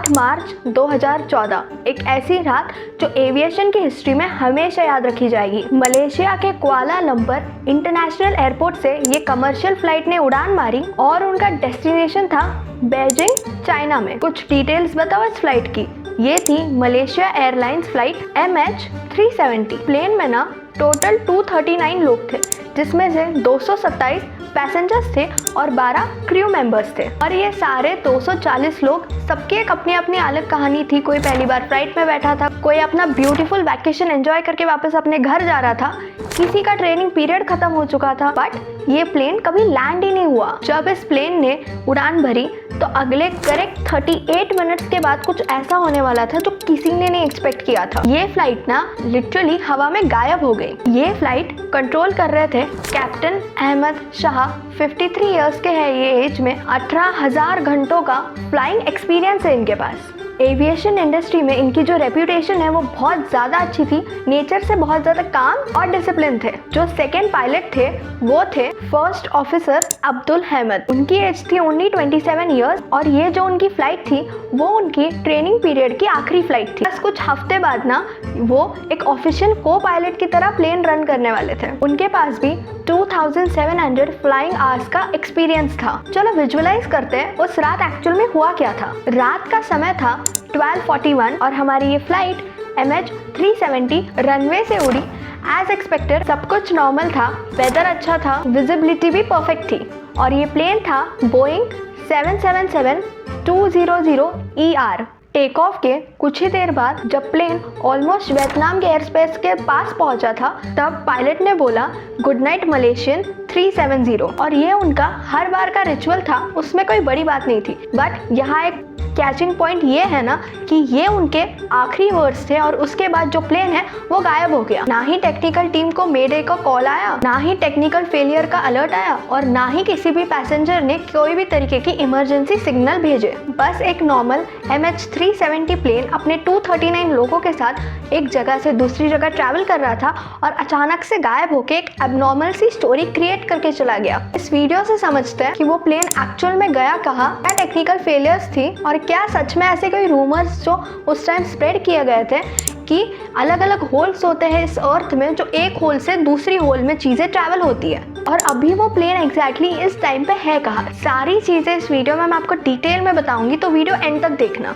8 मार्च 2014 एक ऐसी रात जो एविएशन की हिस्ट्री में हमेशा याद रखी जाएगी। मलेशिया के कुआलालंपुर इंटरनेशनल एयरपोर्ट से ये कमर्शियल फ्लाइट ने उड़ान मारी और उनका डेस्टिनेशन था बीजिंग, चाइना में। कुछ डिटेल्स बताओ इस फ्लाइट की। ये थी Malaysia airlines flight MH370। Plane में ना टोटल 239 लोग थे, जिसमें से 227 पैसेंजर्स थे और 12 क्रू मेंबर्स थे। और ये सारे 240 लोग, सबकी एक अपनी अपनी अलग कहानी थी। कोई पहली बार फ्लाइट में बैठा था, कोई अपना ब्यूटीफुल वैकेशन एंजॉय करके वापस अपने घर जा रहा था, किसी का ट्रेनिंग पीरियड खत्म हो चुका था। बट ये प्लेन कभी लैंड ही नहीं हुआ। जब इस प्लेन ने उड़ान भरी तो अगले करेक्ट 38 मिनट्स के बाद कुछ ऐसा होने वाला था जो किसी ने नहीं एक्सपेक्ट किया था। ये फ्लाइट ना लिटरली हवा में गायब हो गई। ये फ्लाइट कंट्रोल कर रहे थे कैप्टन अहमद शाह। 53 इयर्स के हैं ये एज में। 18,000 घंटों का फ्लाइंग एक्सपीरियंस है इनके पास। एविएशन इंडस्ट्री में इनकी जो रेप्यूटेशन है वो बहुत ज़्यादा अच्छी थी। नेचर से बहुत ज़्यादा काम और डिसिप्लिन थे। जो सेकेंड पायलट थे वो थे फर्स्ट ऑफिसर अब्दुल अहमद। उनकी एज थी ओनली 27 इयर्स और ये जो उनकी फ्लाइट थी वो उनकी ट्रेनिंग पीरियड की आखिरी फ्लाइट थी। बस कुछ हफ्ते बाद ना वो एक ऑफिशियल को पायलट की तरह प्लेन रन करने वाले थे। उनके पास भी 2700 फ्लाइंग आवर्स का एक्सपीरियंस था। चलो विजुअलाइज करते हैं उस रात एक्चुअल में हुआ क्या था। रात का समय था 12:41 और हमारी ये फ्लाइट MH370 रनवे से उड़ी। एज एक्सपेक्टेड सब कुछ नॉर्मल था, वेदर अच्छा था, विजिबिलिटी भी परफेक्ट थी। और ये प्लेन था बोइंग 777-200ER। टेक ऑफ के कुछ ही देर बाद जब प्लेन ऑलमोस्ट वियतनाम के एयर स्पेस के पास पहुंचा था तब पायलट ने बोला गुड नाइट मलेशियन 370। और ये उनका हर बार का रिचुअल था, उसमें कोई बड़ी बात नहीं थी। बट यहाँ एक कैचिंग पॉइंट ये है ना कि ये उनके आखिरी वर्ड्स थे और उसके बाद जो प्लेन है वो गायब हो गया। ना ही टेक्निकल टीम को मेडे का कॉल आया, ना ही टेक्निकल फेलियर का अलर्ट आया और ना ही किसी भी पैसेंजर ने कोई भी तरीके की इमरजेंसी सिग्नल भेजे। बस एक नॉर्मल MH370 प्लेन अपने 239 लोगों के साथ एक जगह से दूसरी जगह ट्रैवल कर रहा था और अचानक से गायब होकर एक एबनॉर्मल सी स्टोरी क्रिएट करके चला गया। इस वीडियो से समझते हैं कि वो प्लेन एक्चुअल में गया कहाँ, क्या टेक्निकल फेलियर्स थी और क्या सच में ऐसे कोई रूमर्स जो उस टाइम स्प्रेड किए गए थे कि अलग अलग होल्स होते हैं इस अर्थ में, जो एक होल से दूसरी होल में चीजें ट्रैवल होती है। और अभी वो प्लेन एग्जैक्टली इस टाइम पे है कहाँ, सारी चीजें इस वीडियो में मैं आपको डिटेल में बताऊंगी, तो वीडियो एंड तक देखना।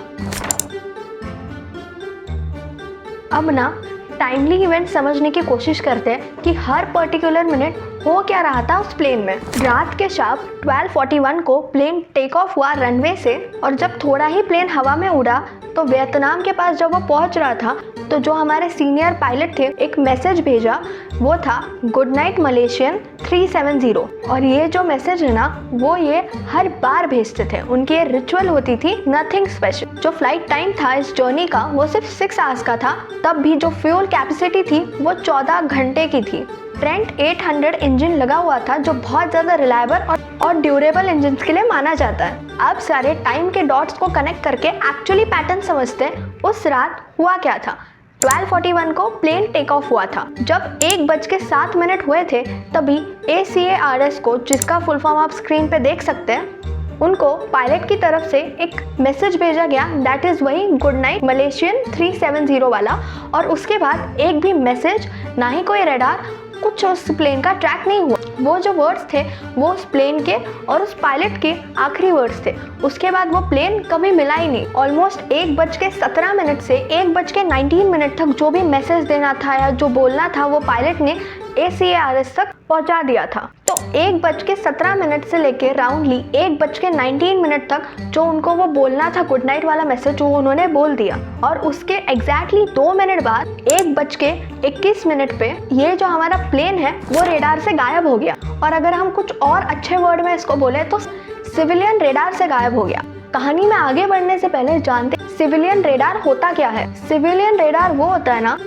अब ना टाइमली इवेंट समझने की कोशिश करते हैं कि हर पर्टिकुलर मिनट हो क्या रहा था उस प्लेन में। रात के शार्प 12:41 को प्लेन टेक ऑफ हुआ रनवे से और जब थोड़ा ही प्लेन हवा में उड़ा तो वियतनाम के पास जब वो पहुंच रहा था तो जो हमारे सीनियर पायलट थे एक मैसेज भेजा, वो था गुड नाइट मलेशियन 370। और ये जो मैसेज है ना वो ये हर बार भेजते थे। उनकी ये रिचुअल होती थी, नथिंग स्पेशल। जो फ्लाइट टाइम था इस जर्नी का वो सिर्फ 6 आवर्स का था, तब भी जो फ्यूल कैपेसिटी थी वो 14 घंटे की थी। ट्रेंट 800 इंजन लगा हुआ था जो बहुत ज़्यादा रिलायबल और ड्यूरेबल इंजन के लिए माना जाता है। अब सारे टाइम के डॉट्स को कनेक्ट करके एक्चुअली पैटर्न समझते हैं उस रात हुआ क्या था। 12:41 को प्लेन टेक ऑफ हुआ था। जब 1:07 हुए थे तभी ACARS को, जिसका फुल फॉर्म आप स्क्रीन पे देख सकते हैं, उनको पायलट की तरफ से एक मैसेज भेजा गया, दैट इज़ वही गुड नाइट मलेशियन 370 वाला। और उसके बाद एक भी मैसेज, ना ही कोई रडार, कुछ उस प्लेन का ट्रैक नहीं हुआ। वो जो वर्ड्स थे वो उस प्लेन के और उस पायलट के आखिरी वर्ड्स थे। उसके बाद वो प्लेन कभी मिला ही नहीं। ऑलमोस्ट 1:17 से 1:19 तक जो भी मैसेज देना था या जो बोलना था वो पायलट ने ACARS तक पहुंचा दिया था। तो 1:17 से लेकर राउंडली 1:19 तक जो उनको वो बोलना था गुड नाइट वाला मैसेज, वो उन्होंने बोल दिया। और उसके एग्जैक्टली 2 मिनट बाद 1:21 पे ये जो हमारा प्लेन है वो रेडार से गायब हो गया। और अगर हम कुछ और अच्छे वर्ड में इसको बोले तो सिविलियन रेडार से गायब हो गया। कहानी में आगे बढ़ने से पहले जानते सिविलियन रेडार होता क्या है। सिविलियन रेडार वो होता है ना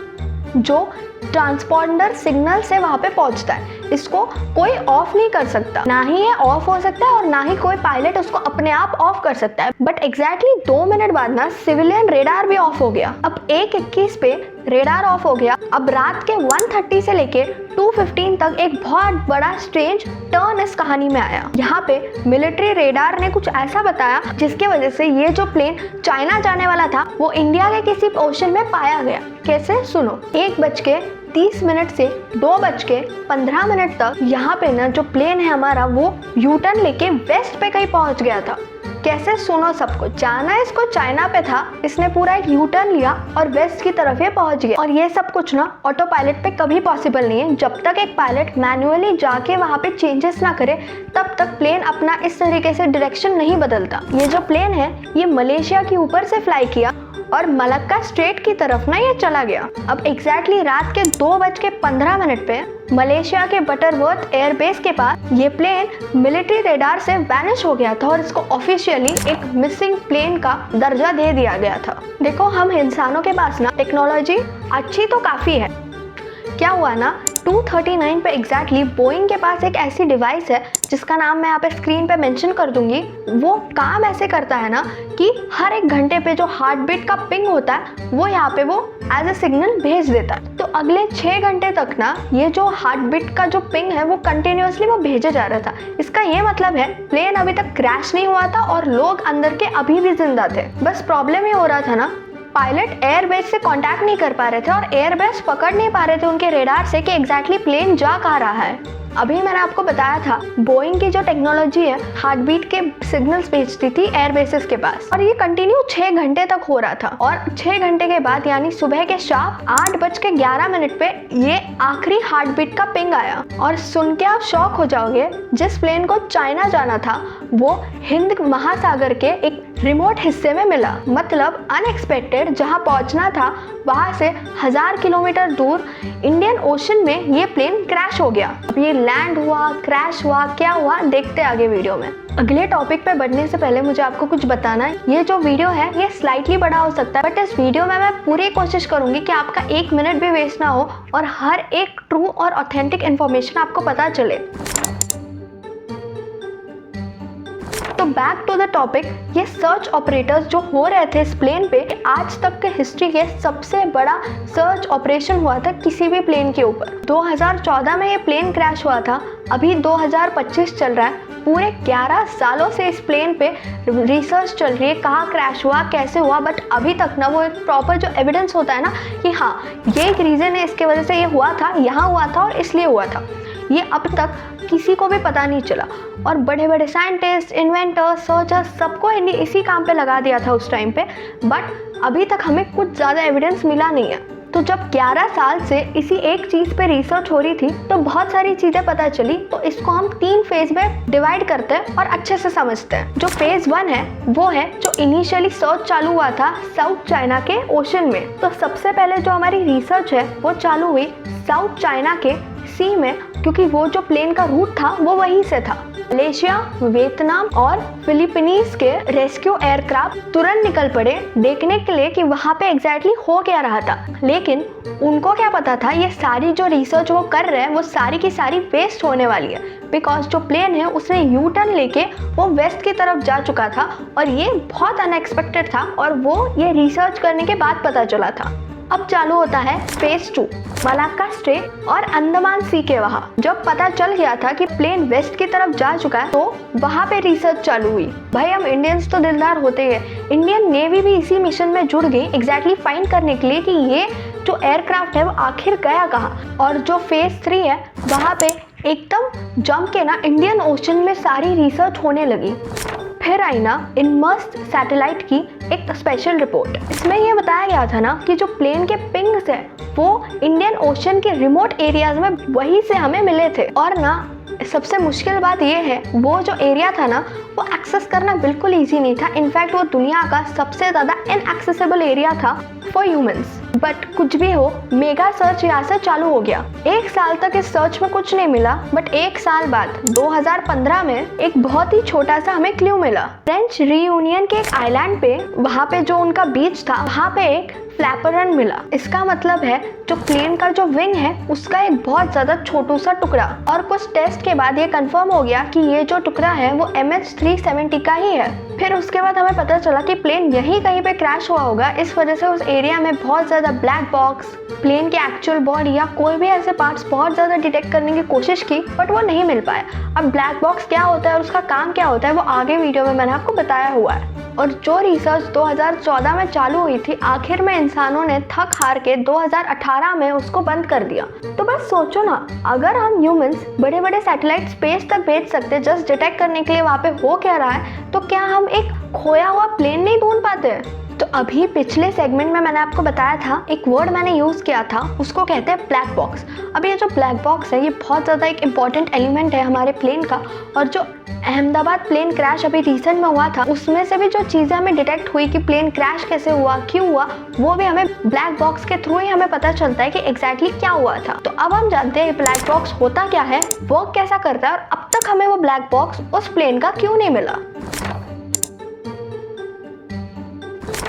जो ट्रांसपॉन्डर सिग्नल से वहाँ पे पहुँचता है। इसको कोई ऑफ नहीं कर सकता, ना ही ये ऑफ हो सकता है और ना ही कोई पायलट उसको अपने आप ऑफ कर सकता है। बट एग्जैक्टली 2 मिनट बाद ना सिविलियन रेडार भी ऑफ हो गया। अब 1:21 पे रेडार ऑफ हो गया। अब रात के 1:30 से लेके 2:15 तक एक बहुत बड़ा स्ट्रेंज टर्न इस कहानी में आया। यहाँ पे मिलिट्री रेडार ने कुछ ऐसा बताया जिसकी वजह से ये जो प्लेन चाइना जाने वाला था वो इंडिया के किसी ओशन में पाया गया। कैसे, सुनो। 1:30 से 2:15 तक यहाँ पे ना जो प्लेन है हमारा वो यू टर्न लेके वेस्ट पे कहीं पहुंच गया था। कैसे, सुनो सब कुछ। जाना इसको चाइना पे था, इसने पूरा एक यू टर्न लिया और वेस्ट की तरफ ये पहुंच गया। और ये सब कुछ ना ऑटो पायलट पे कभी पॉसिबल नहीं है। जब तक एक पायलट मैन्युअली जाके वहाँ पे चेंजेस ना करे तब तक प्लेन अपना इस तरीके से डायरेक्शन नहीं बदलता। ये जो प्लेन है ये मलेशिया के ऊपर से फ्लाई किया और मलक्का स्ट्रेट की तरफ ना ये चला गया। अब एग्जैक्टली रात के 2:15 पे मलेशिया के बटरवर्थ एयरबेस के पास ये प्लेन मिलिट्री रेडार से वैनिश हो गया था और इसको ऑफिशियली एक मिसिंग प्लेन का दर्जा दे दिया गया था। देखो, हम इंसानों के पास ना टेक्नोलॉजी अच्छी तो काफ़ी है। क्या हुआ ना, 2:39 पे एग्जैक्टली बोइंग के पास एक ऐसी डिवाइस है जिसका नाम मैं यहाँ पे स्क्रीन पे मेंशन कर दूंगी। वो काम ऐसे करता है ना कि हर 1 घंटे पे जो हार्ट बीट का पिंग होता है वो यहाँ पे वो एज ए सिग्नल भेज देता है। तो अगले 6 घंटे तक ना ये जो हार्ट बीट का जो पिंग है वो कंटिन्यूअसली वो भेजा जा रहा था। इसका ये मतलब है प्लेन अभी तक क्रैश नहीं हुआ था और लोग अंदर के अभी भी जिंदा थे। बस प्रॉब्लम ये हो रहा था ना, पायलट एयरबेस से कांटेक्ट नहीं कर पा रहे थे और एयरबेस पकड़ नहीं पा रहे थे उनके रेडार से कि एग्जैक्टली प्लेन जा कहाँ रहा है। अभी मैंने आपको बताया था बोइंग की जो टेक्नोलॉजी है हार्ट बीट के सिग्नल्स भेजती थी एयरबेसेस के पास और ये कंटिन्यू 6 घंटे तक हो रहा था। और 6 घंटे के बाद यानी सुबह के शार्प 8:11 पे ये आखिरी हार्ट बीट का पिंग आया। और सुन के आप शॉक हो जाओगे, जिस प्लेन को चाइना जाना था वो हिंद महासागर के एक रिमोट हिस्से में मिला। मतलब अनएक्सपेक्टेड, जहां पहुंचना था वहां से 1000 किलोमीटर दूर इंडियन ओशन में ये प्लेन क्रैश हो गया। अब ये लैंड हुआ, क्रैश हुआ, क्या हुआ, देखते आगे वीडियो में। अगले टॉपिक पे बढ़ने से पहले मुझे आपको कुछ बताना है। ये जो वीडियो है ये स्लाइटली बड़ा हो सकता है बट इस वीडियो में मैं पूरी कोशिश करूंगी कि आपका 1 मिनट भी वेस्ट ना हो और हर एक ट्रू और ऑथेंटिक इन्फॉर्मेशन आपको पता चले। तो बैक टू द टॉपिक, ये सर्च ऑपरेटर्स जो हो रहे थे इस प्लेन पे आज तक के हिस्ट्री के सबसे बड़ा सर्च ऑपरेशन हुआ था किसी भी प्लेन के ऊपर। 2014 में ये प्लेन क्रैश हुआ था, अभी 2025 चल रहा है। पूरे 11 सालों से इस प्लेन पे रिसर्च चल रही है, कहाँ क्रैश हुआ, कैसे हुआ, बट अभी तक ना वो एक प्रॉपर जो एविडेंस होता है ना कि हाँ ये एक रीज़न है, इसके वजह से ये हुआ था, यहाँ हुआ था और इसलिए हुआ था, ये अब तक किसी को भी पता नहीं चला। और बड़े बड़े साइंटिस्ट, इन्वेंटर्स, सर्चर्स सबको इसी काम पे लगा दिया था उस टाइम पे, बट अभी तक हमें कुछ ज़्यादा एविडेंस मिला नहीं है। तो जब 11 साल से इसी एक चीज़ पे रिसर्च हो रही थी तो बहुत सारी चीज़ें पता चली। तो इसको हम 3 फेज में डिवाइड करते हैं और अच्छे से समझते हैं। जो फेज 1 है वो है जो इनिशियली सर्च चालू हुआ था साउथ चाइना के ओशन में। तो सबसे पहले जो हमारी रिसर्च है वो चालू हुई साउथ चाइना के सी में, क्योंकि वो जो प्लेन का रूट था वो वहीं से था। मलेशिया, वियतनाम और फिलीपींस के रेस्क्यू एयरक्राफ्ट तुरंत निकल पड़े देखने के लिए कि वहाँ पे एग्जैक्टली हो क्या रहा था। लेकिन उनको क्या पता था ये सारी जो रिसर्च वो कर रहे हैं वो सारी की सारी वेस्ट होने वाली है, बिकॉज जो प्लेन है उसने यू टर्न लेके वो वेस्ट की तरफ जा चुका था और ये बहुत अनएक्सपेक्टेड था और वो ये रिसर्च करने के बाद पता चला था। अब चालू होता है फेज 2, मलाक्का स्ट्रेट और अंडमान सी के वहाँ। जब पता चल गया था कि प्लेन वेस्ट की तरफ जा चुका है तो वहाँ पे रिसर्च चालू हुई। भाई हम इंडियंस तो दिलदार होते हैं, इंडियन नेवी भी इसी मिशन में जुड़ गई एग्जैक्टली फाइंड करने के लिए कि ये जो एयरक्राफ्ट है वो आखिर गया कहाँ। और जो फेज 3 है वहाँ पे एकदम जम के ना इंडियन ओशन में सारी रिसर्च होने लगी। फिर आई ना इनमर्स्ड सैटेलाइट की एक स्पेशल रिपोर्ट। इसमें ये बताया गया था ना कि जो प्लेन के पिंग्स है वो इंडियन ओशन के रिमोट एरियाज में वहीं से हमें मिले थे। और ना सबसे मुश्किल बात ये है वो जो एरिया था ना वो एक्सेस करना बिल्कुल इजी नहीं था। इनफैक्ट वो दुनिया का सबसे ज़्यादा इनएक्सेसिबल एरिया था फॉर ह्यूमंस। बट कुछ भी हो, मेगा सर्च यहाँ से चालू हो गया। 1 साल तक इस सर्च में कुछ नहीं मिला, बट 1 साल बाद 2015 में एक बहुत ही छोटा सा हमें क्लू मिला। फ्रेंच रियूनियन के एक आइलैंड पे, वहाँ पे जो उनका बीच था वहाँ पे एक फ्लैपरन मिला। इसका मतलब है जो प्लेन का जो विंग है उसका एक बहुत ज़्यादा छोटू सा टुकड़ा। और कुछ टेस्ट के बाद ये कंफर्म हो गया कि ये जो टुकड़ा है वो MH370 का ही है। फिर उसके बाद हमें पता चला कि प्लेन यहीं कहीं पे क्रैश हुआ होगा, इस वजह से उस एरिया में बहुत ज़्यादा ब्लैक बॉक्स, प्लेन के एक्चुअल बॉडी या कोई भी ऐसे पार्ट्स बहुत ज़्यादा डिटेक्ट करने की कोशिश की, बट वो नहीं मिल पाया। अब ब्लैक बॉक्स क्या होता है और उसका काम क्या होता है वो आगे वीडियो में मैंने आपको बताया हुआ है। और जो रिसर्च 2014 में चालू हुई थी, आखिर में इंसानों ने थक हार के 2018 में उसको बंद कर दिया। तो बस सोचो ना, अगर हम ह्यूमंस बड़े बड़े सैटेलाइट स्पेस तक भेज सकते जस्ट डिटेक्ट करने के लिए वहाँ पे हो क्या रहा है, तो क्या हम एक खोया हुआ प्लेन नहीं ढूंढ पाते? तो अभी पिछले सेगमेंट में मैंने आपको बताया था, एक वर्ड मैंने यूज़ किया था, उसको कहते हैं ब्लैक बॉक्स। अब ये जो ब्लैक बॉक्स है ये बहुत ज़्यादा एक इम्पॉर्टेंट एलिमेंट है हमारे प्लेन का। और जो अहमदाबाद प्लेन क्रैश अभी रिसेंट में हुआ था, उसमें से भी जो चीज़ें हमें डिटेक्ट हुई कि प्लेन क्रैश कैसे हुआ, क्यों हुआ, वो भी हमें ब्लैक बॉक्स के थ्रू ही हमें पता चलता है कि एग्जैक्टली क्या हुआ था। तो अब हम जानते हैं ब्लैक बॉक्स होता क्या है, वर्क कैसा करता है, और अब तक हमें वो ब्लैक बॉक्स उस प्लेन का क्यों नहीं मिला।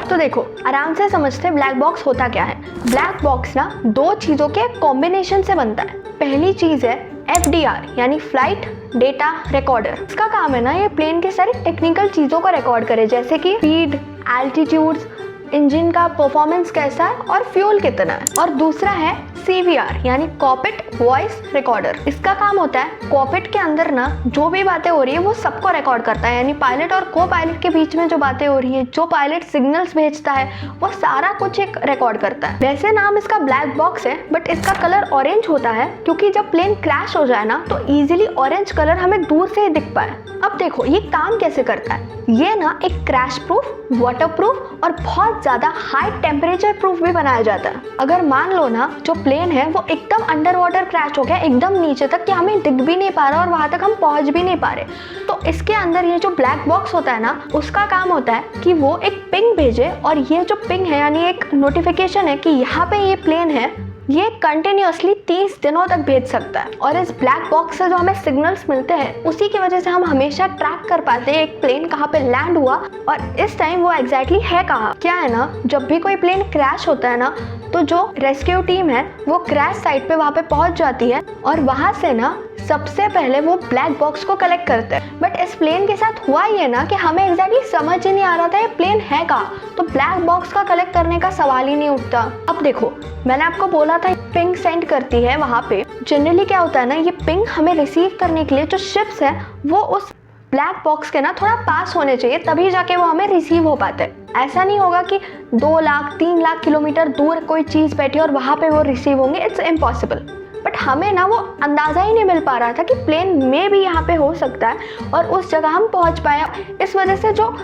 तो देखो, आराम से समझते हैं ब्लैक बॉक्स होता क्या है। ब्लैक बॉक्स ना दो चीज़ों के कॉम्बिनेशन से बनता है। पहली चीज़ है FDR यानी फ्लाइट डेटा रिकॉर्डर। इसका काम है ना ये प्लेन के सारी टेक्निकल चीज़ों को रिकॉर्ड करे, जैसे कि स्पीड, एल्टीट्यूड्स, इंजन का परफॉर्मेंस कैसा है और फ्यूल कितना है। और दूसरा है CVR यानी कॉकपिट वॉइस रिकॉर्डर। इसका काम होता है कॉकपिट के अंदर ना जो भी बातें हो रही है वो सबको रिकॉर्ड करता है, यानी पायलट और को पायलट के बीच में जो बातें हो रही है, जो पायलट सिग्नल्स भेजता है, वो सारा कुछ एक रिकॉर्ड करता है। वैसे नाम इसका ब्लैक बॉक्स है, बट इसका कलर ऑरेंज होता है क्योंकि जब प्लेन क्रैश हो जाए ना तो इजीली ऑरेंज कलर हमें दूर से ही दिख पाए। अब देखो ये काम कैसे करता है। ये ना एक क्रैश प्रूफ, वाटर प्रूफ और बहुत ज़्यादा हाई टेम्परेचर प्रूफ भी बनाया जाता है। अगर मान लो ना जो प्लेन है वो एकदम अंडर वाटर क्रैश हो गया, एकदम नीचे तक कि हमें दिख भी नहीं पा रहा और वहाँ तक हम पहुँच भी नहीं पा रहे, तो इसके अंदर ये जो ब्लैक बॉक्स होता है ना, उसका काम होता है कि वो एक पिंग भेजे, और ये जो पिंग है यानी एक नोटिफिकेशन है कि यहाँ पे ये प्लेन है, ये कंटिन्यूअसली 30 दिनों तक भेज सकता है। और इस ब्लैक बॉक्स से जो हमें सिग्नल्स मिलते हैं उसी की वजह से हम हमेशा ट्रैक कर पाते हैं एक प्लेन कहाँ पे लैंड हुआ और इस टाइम वो एग्जैक्टली है कहाँ। क्या है ना, जब भी कोई प्लेन क्रैश होता है ना तो जो रेस्क्यू टीम है वो क्रैश साइट पे वहाँ पे पहुँच जाती है और वहाँ से ना सबसे पहले वो ब्लैक बॉक्स को कलेक्ट करते हैं। बट इस प्लेन के साथ हुआ ये ना कि हमें एग्जैक्टली समझ ही नहीं आ रहा था ये प्लेन है कहाँ, तो ब्लैक बॉक्स का कलेक्ट करने का सवाल ही नहीं उठता। अब देखो, मैंने आपको बोला था पिंग सेंड करती है वहाँ पे। जनरली क्या होता है ना, ये पिंग हमें रिसीव करने के लिए जो शिप्स है वो उस ब्लैक बॉक्स के ना थोड़ा पास होने चाहिए, तभी जाके वो हमें रिसीव हो पाते हैं। ऐसा नहीं होगा कि 2 लाख 3 लाख किलोमीटर दूर कोई चीज़ बैठी और वहाँ पे वो रिसीव होंगे, इट्स इम्पॉसिबल। बट हमें ना वो अंदाज़ा ही नहीं मिल पा रहा था कि प्लेन में भी यहाँ पे हो सकता है और उस जगह हम पहुँच पाए। इस वजह से जो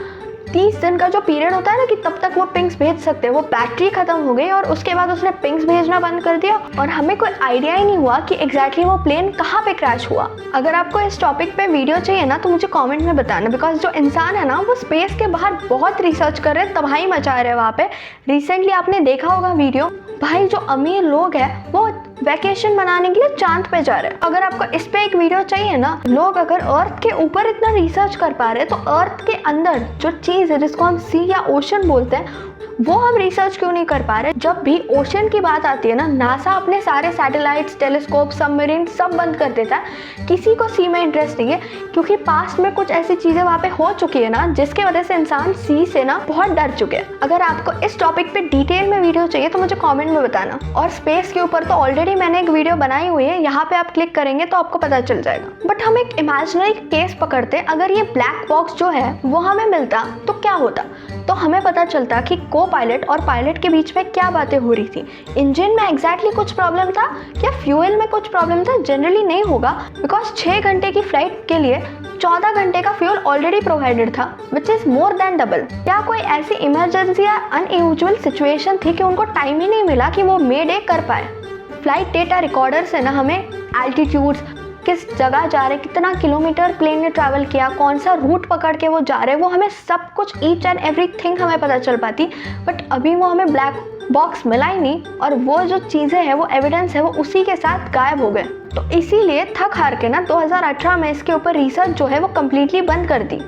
30 दिन का जो पीरियड होता है ना कि तब तक वो पिंग्स भेज सकते हैं, वो बैटरी खत्म हो गई और उसके बाद उसने पिंग्स भेजना बंद कर दिया और हमें कोई आइडिया ही नहीं हुआ कि एग्जैक्टली वो प्लेन कहाँ पे क्रैश हुआ। अगर आपको इस टॉपिक पे वीडियो चाहिए ना तो मुझे कमेंट में बताना, बिकॉज जो इंसान है ना वो स्पेस के बाहर बहुत रिसर्च कर रहे हैं, तबाही मचा रहे हैं वहाँ पे। रिसेंटली आपने देखा होगा वीडियो, भाई जो अमीर लोग हैं वो वैकेशन मनाने के लिए चांद पे जा रहे हैं। अगर आपको इस पे एक वीडियो चाहिए ना, लोग अगर अर्थ के ऊपर इतना रिसर्च कर पा रहे हैं तो अर्थ के अंदर जो चीज़ है जिसको हम सी या ओशन बोलते हैं वो हम रिसर्च क्यों नहीं कर पा रहे। जब भी ओशन की बात आती है ना, नासा अपने सारे सैटेलाइट्स, टेलीस्कोप, सबमरीन सब बंद कर देता है। किसी को सी में इंटरेस्ट नहीं है क्योंकि पास्ट में कुछ ऐसी चीज़ें वहाँ पे हो चुकी है ना जिसकी वजह से इंसान सी से ना बहुत डर चुके हैं। अगर आपको इस टॉपिक पे डिटेल में वीडियो चाहिए तो मुझे कॉमेंट में बताना। और स्पेस के ऊपर तो ऑलरेडी मैंने एक वीडियो बनाई हुई है, यहाँ पे आप क्लिक करेंगे तो आपको पता चल जाएगा। बट हम एक इमेजिनरी केस पकड़ते, अगर ये ब्लैक बॉक्स जो है वो हमें मिलता तो क्या होता, तो हमें पता चलता कि को पायलट और पायलट के बीच में क्या बातें हो रही थी। इंजन में एग्जैक्टली कुछ प्रॉब्लम था या फ्यूल में कुछ प्रॉब्लम था, जनरली नहीं होगा बिकॉज 6 घंटे की फ्लाइट के लिए 14 घंटे का फ्यूल ऑलरेडी प्रोवाइडेड था, which is more than double. क्या कोई ऐसी इमरजेंसी या अनयूजुअल सिचुएशन थी कि उनको टाइम ही नहीं मिला कि वो मे डे कर पाए। फ्लाइट डेटा रिकॉर्डर से ना हमें एल्टीट्यूड्स, किस जगह जा रहे, कितना किलोमीटर प्लेन ने ट्रैवल किया, कौन सा रूट पकड़ के वो जा रहे, वो हमें सब कुछ ईच एंड एवरीथिंग हमें पता चल पाती। बट अभी वो हमें ब्लैक बॉक्स मिला ही नहीं और वो जो चीज़ें हैं, वो एविडेंस है, वो उसी के साथ गायब हो गए। तो इसीलिए थक हार के ना 2018 में इसके ऊपर रिसर्च जो है वो कम्प्लीटली बंद कर दी।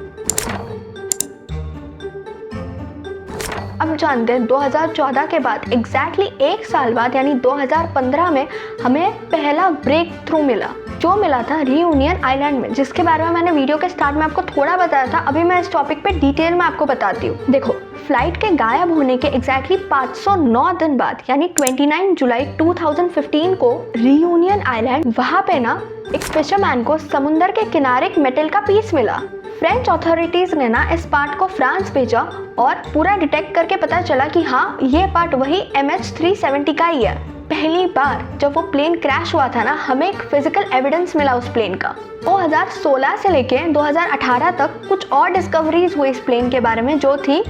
अब जानते हैं 2014 के बाद एग्जैक्टली 1 साल बाद यानी 2015 में हमें पहला ब्रेक थ्रू मिला, जो मिला था रियूनियन आइलैंड में, जिसके बारे में मैंने वीडियो के स्टार्ट में आपको थोड़ा बताया था। अभी मैं इस टॉपिक पे डिटेल में आपको बताती हूँ। देखो, फ्लाइट के गायब होने के एग्जैक्टली 509 दिन बाद यानी 29 जुलाई 2015 को रियूनियन आइलैंड, वहाँ पे ना एक फिशरमैन को समुंदर के किनारे एक मेटल का पीस मिला। फ्रेंच अथॉरिटीज ने ना इस पार्ट को फ्रांस भेजा और पूरा डिटेक्ट करके पता चला कि हाँ, ये पार्ट वही MH370 का ही है। पहली बार जब वो प्लेन क्रैश हुआ था ना, हमें एक फिजिकल एविडेंस मिला उस प्लेन का। 2016 से लेके 2018 तक कुछ और डिस्कवरीज हुई इस प्लेन के बारे में, जो थी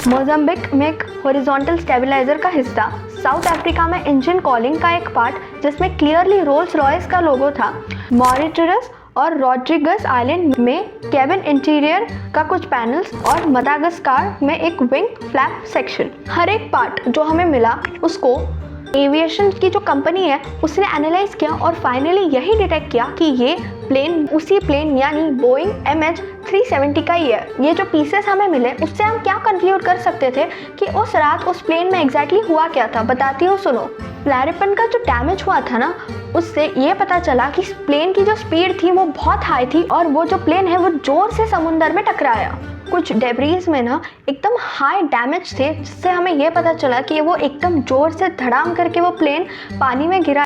मोजाम्बिक में एक हॉरिजॉन्टल स्टेबलाइजर का हिस्सा, साउथ अफ्रीका में इंजन कॉलिंग का एक पार्ट जिसमें क्लियरली रोल्स रॉयस का लोगो था, मॉरिटरस और रॉड्रिगस आइलैंड में केबिन इंटीरियर का कुछ पैनल्स और मदागास्कार में एक विंग फ्लैप सेक्शन। हर एक पार्ट जो हमें मिला उसको एविएशन की जो कंपनी है उसने एनालाइज किया और फाइनली यही डिटेक्ट किया कि ये प्लेन उसी प्लेन यानी बोइंग MH370 का ही है। ये जो पीसेस हमें मिले उससे हम क्या कंक्लूड कर सकते थे कि उस रात उस प्लेन में एग्जैक्टली हुआ क्या था, बताती हूँ सुनो। फ्लैरिपन का जो डैमेज हुआ था ना, उससे ये पता चला कि प्लेन की जो स्पीड थी वो बहुत हाई थी और वो जो प्लेन है वो जोर से समुंदर में टकराया। कुछ डेब्रीज में ना एकदम हाई डैमेज थे, जिससे हमें ये पता चला कि वो एकदम जोर से धड़ाम करके वो प्लेन पानी में गिरा।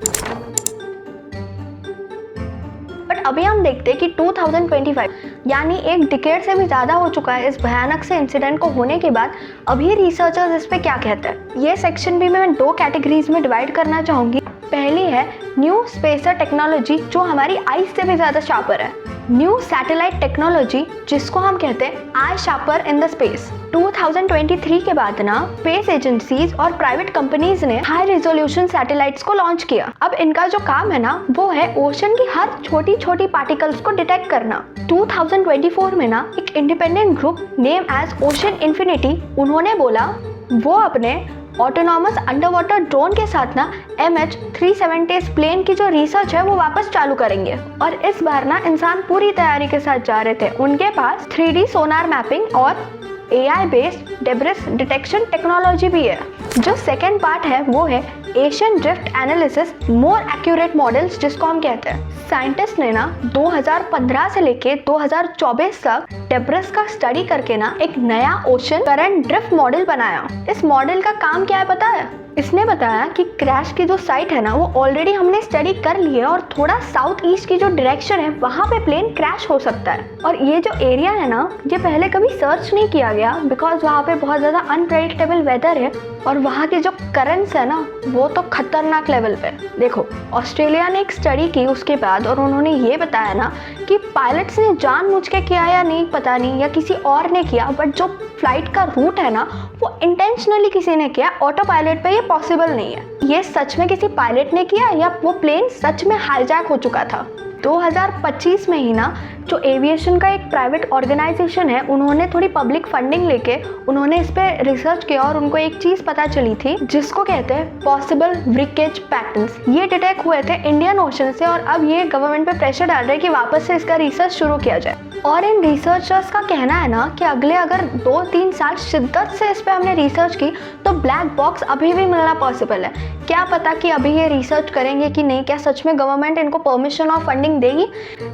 बट अभी हम देखते हैं कि 2025 यानी एक डिकेड से भी ज़्यादा हो चुका है इस भयानक से इंसिडेंट को होने के बाद। अभी रिसर्चर्स इस पे क्या कहते हैं, ये सेक्शन भी मैं 2 कैटेगरीज में डिवाइड करना चाहूँगी। पहली है न्यू स्पेसर टेक्नोलॉजी, जो हमारी आइस से भी ज़्यादा शार्पर है। न्यू सैटेलाइट टेक्नोलॉजी, जिसको हम कहते हैं आई शार्पर इन द स्पेस। 2023 के बाद ना स्पेस एजेंसीज और प्राइवेट कंपनीज ने हाई रेजोल्यूशन सैटेलाइट्स को लॉन्च किया। अब इनका जो काम है ना वो है ओशन की हर छोटी छोटी पार्टिकल्स को डिटेक्ट करना। 2024 में ना एक independent group name as Ocean Infinity, उन्होंने बोला वो अपने ऑटोनॉमस अंडर वाटर ड्रोन के साथ ना MH370 प्लेन की जो रिसर्च है वो वापस चालू करेंगे। और इस बार ना इंसान पूरी तैयारी के साथ जा रहे थे। उनके पास 3D सोनार मैपिंग और AI based debris detection technology भी है। जो सेकेंड पार्ट है वो है Asian drift analysis more accurate models, जिसको हम कहते हैं। साइंटिस्ट ने ना 2015 से लेके 2024 तक डेब्रिस का स्टडी करके ना एक नया ओशन करंट ड्रिफ्ट मॉडल बनाया। इस मॉडल का काम क्या है पता है? इसने बताया कि क्रैश की जो साइट है ना वो ऑलरेडी हमने स्टडी कर ली है और थोड़ा साउथ ईस्ट की जो डायरेक्शन है वहाँ पे प्लेन क्रैश हो सकता है। और ये जो एरिया है ना ये पहले कभी सर्च नहीं किया गया, बिकॉज वहाँ पे बहुत ज़्यादा अनप्रेडिक्टेबल वेदर है और वहाँ के जो करंट्स है ना वो तो खतरनाक लेवल पे। देखो, ऑस्ट्रेलिया ने एक स्टडी की उसके बाद और उन्होंने ये बताया ना कि पायलट्स ने जानबूझ के किया या नहीं पता नहीं, या किसी और ने किया, बट जो फ्लाइट का रूट है ना वो इंटेंशनली किसी ने किया। ऑटो पायलट पे ये पॉसिबल नहीं है। ये सच में किसी पायलट ने किया या वो प्लेन सच में हाईजैक हो चुका था। 2025 में ही ना जो एविएशन का एक प्राइवेट ऑर्गेनाइजेशन है उन्होंने थोड़ी पब्लिक फंडिंग लेके उन्होंने इस पे रिसर्च किया और उनको एक चीज़ पता चली थी जिसको कहते हैं पॉसिबल व्रिकेज पैटर्न्स। ये डिटेक्ट हुए थे इंडियन ओशन से और अब ये गवर्नमेंट पे प्रेशर डाल रहे हैं कि वापस से इसका रिसर्च शुरू किया जाए। और इन रिसर्चर्स का कहना है ना कि अगले अगर 2-3 साल शिद्दत से इस पे हमने रिसर्च की तो ब्लैक बॉक्स अभी भी मिलना पॉसिबल है। क्या पता कि अभी ये रिसर्च करेंगे कि नहीं, क्या सच में गवर्नमेंट इनको परमिशन और फंडिंग देगी,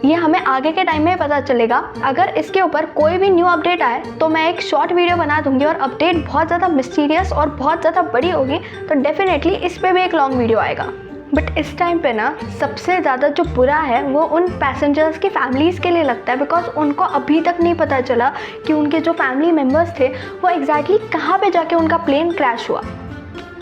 ये हमें आगे के टाइम में पता चलेगा। अगर इसके ऊपर कोई भी न्यू अपडेट आए तो मैं एक शॉर्ट वीडियो बना दूंगी और अपडेट बहुत ज़्यादा मिस्टीरियस और बहुत ज़्यादा बड़ी होगी तो डेफिनेटली इस पे भी एक लॉन्ग वीडियो आएगा। बट इस टाइम पे ना सबसे ज़्यादा जो बुरा है वो उन पैसेंजर्स की फैमिलीज़ के लिए लगता है, बिकॉज उनको अभी तक नहीं पता चला कि उनके जो फैमिली मेम्बर्स थे वो एग्जैक्टली कहाँ पे जाके उनका प्लेन क्रैश हुआ।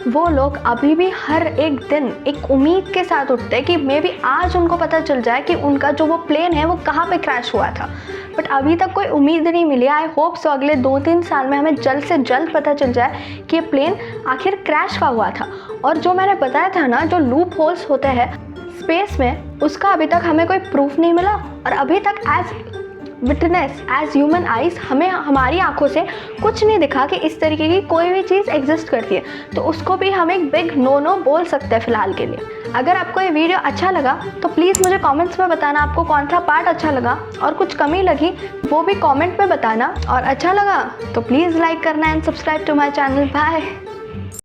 वो लोग अभी भी हर एक दिन एक उम्मीद के साथ उठते हैं कि मे बी आज उनको पता चल जाए कि उनका जो वो प्लेन है वो कहाँ पे क्रैश हुआ था। बट अभी तक कोई उम्मीद नहीं मिली। आई होप सो अगले 2-3 साल में हमें जल्द से जल्द पता चल जाए कि ये प्लेन आखिर क्रैश का हुआ था। और जो मैंने बताया था ना जो लूप होल्स होते हैं स्पेस में, उसका अभी तक हमें कोई प्रूफ नहीं मिला और अभी तक as witness as human eyes हमें हमारी आंखों से कुछ नहीं दिखा कि इस तरीके की कोई भी चीज़ एग्जिस्ट करती है। तो उसको भी हम एक बिग नो बोल सकते हैं फ़िलहाल के लिए। अगर आपको ये वीडियो अच्छा लगा तो प्लीज़ मुझे कमेंट्स में बताना आपको कौन सा पार्ट अच्छा लगा, और कुछ कमी लगी वो भी कमेंट में बताना। और अच्छा लगा तो प्लीज़ लाइक करना and subscribe to my channel. Bye.